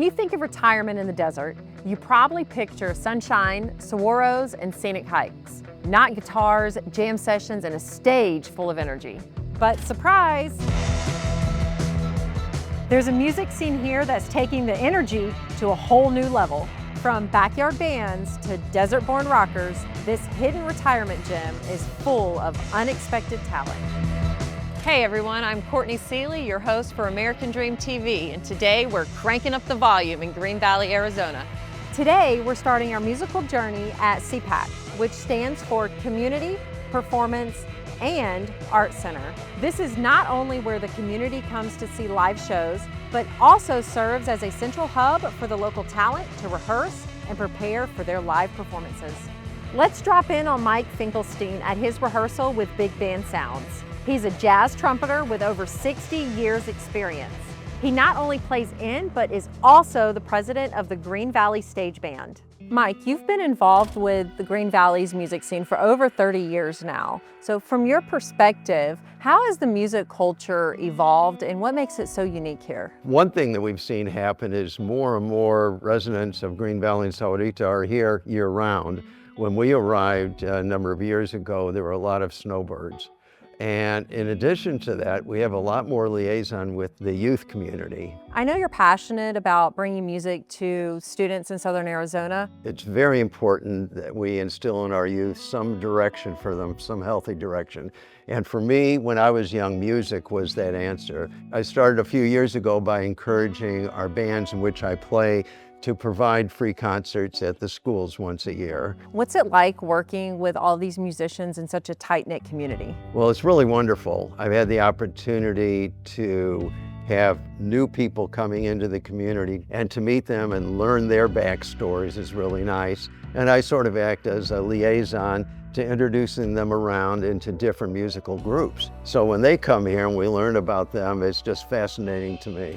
you think of retirement in the desert, you probably picture sunshine, saguaros, and scenic hikes. Not guitars, jam sessions, and a stage full of energy. But surprise! There's a music scene here that's taking the energy to a whole new level. From backyard bands to desert-born rockers, this hidden retirement gym is full of unexpected talent. Hey everyone, I'm Courtney Seely, your host for American Dream TV, and today we're cranking up the volume in Green Valley, Arizona. Today we're starting our musical journey at CPAC, which stands for Community, Performance, and Art Center. This is not only where the community comes to see live shows, but also serves as a central hub for the local talent to rehearse and prepare for their live performances. Let's drop in on Mike Finkelstein at his rehearsal with Big Band Sounds. He's a jazz trumpeter with over 60 years experience. He not only plays in, but is also the president of the Green Valley Stage Band. Mike, you've been involved with the Green Valley's music scene for over 30 years now. So from your perspective, how has the music culture evolved and what makes it so unique here? One thing that we've seen happen is more and more residents of Green Valley and Sahuarita are here year-round. When we arrived a number of years ago, there were a lot of snowbirds. And in addition to that, we have a lot more liaison with the youth community. I know you're passionate about bringing music to students in Southern Arizona. It's very important that we instill in our youth some direction for them, some healthy direction. And for me, when I was young, music was that answer. I started a few years ago by encouraging our bands in which I play to provide free concerts at the schools once a year. What's it like working with all these musicians in such a tight-knit community? Well, it's really wonderful. I've had the opportunity to have new people coming into the community and to meet them and learn their backstories is really nice. And I sort of act as a liaison to introducing them around into different musical groups. So when they come here and we learn about them, it's just fascinating to me.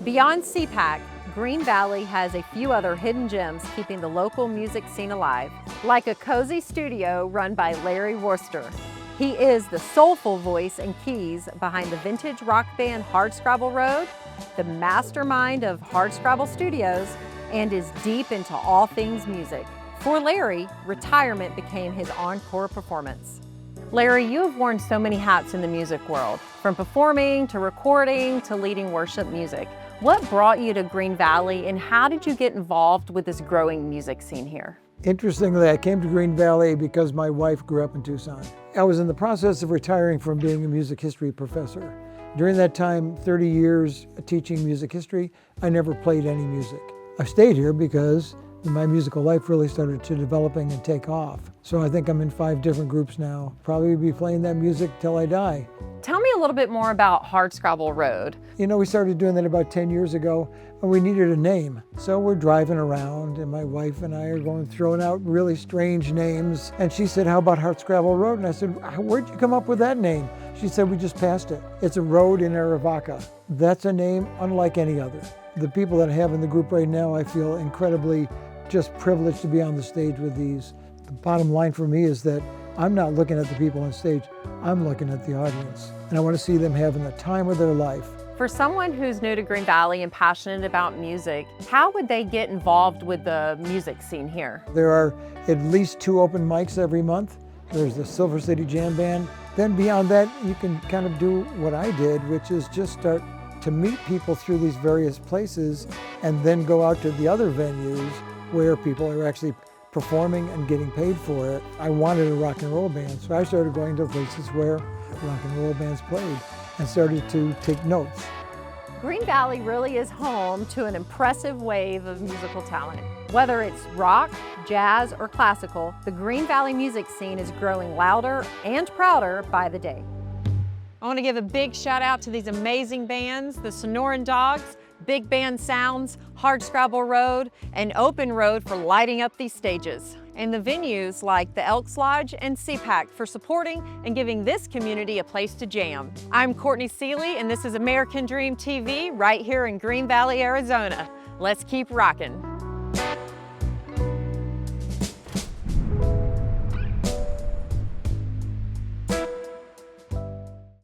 Beyond CPAC, Green Valley has a few other hidden gems keeping the local music scene alive, like a cozy studio run by Larry Worcester. He is the soulful voice and keys behind the vintage rock band Hardscrabble Road, the mastermind of Hardscrabble Studios, and is deep into all things music. For Larry, retirement became his encore performance. Larry, you have worn so many hats in the music world, from performing to recording to leading worship music. What brought you to Green Valley and how did you get involved with this growing music scene here? Interestingly, I came to Green Valley because my wife grew up in Tucson. I was in the process of retiring from being a music history professor. During that time, 30 years teaching music history, I never played any music. I stayed here because my musical life really started to developing and take off. So I think I'm in 5 different groups now. Probably be playing that music till I die. Tell me a little bit more about Hardscrabble Road. You know, we started doing that about 10 years ago, and we needed a name. So we're driving around, and my wife and I are throwing out really strange names. And she said, how about Hardscrabble Road? And I said, where'd you come up with that name? She said, we just passed it. It's a road in Arivaca. That's a name unlike any other. The people that I have in the group right now, I feel incredibly just privileged to be on the stage with these. The bottom line for me is that I'm not looking at the people on stage, I'm looking at the audience. And I want to see them having the time of their life. For someone who's new to Green Valley and passionate about music, how would they get involved with the music scene here? There are at least 2 open mics every month. There's the Silver City Jam Band. Then beyond that, you can kind of do what I did, which is just start to meet people through these various places and then go out to the other venues where people are actually performing and getting paid for it. I wanted a rock and roll band, so I started going to places where rock and roll bands played and started to take notes. Green Valley really is home to an impressive wave of musical talent. Whether it's rock, jazz, or classical, the Green Valley music scene is growing louder and prouder by the day. I want to give a big shout out to these amazing bands, the Sonoran Dogs, Big Band Sounds, Hardscrabble Road, and Open Road for lighting up these stages. And the venues like the Elks Lodge and CPAC for supporting and giving this community a place to jam. I'm Courtney Seely, and this is American Dream TV right here in Green Valley, Arizona. Let's keep rocking.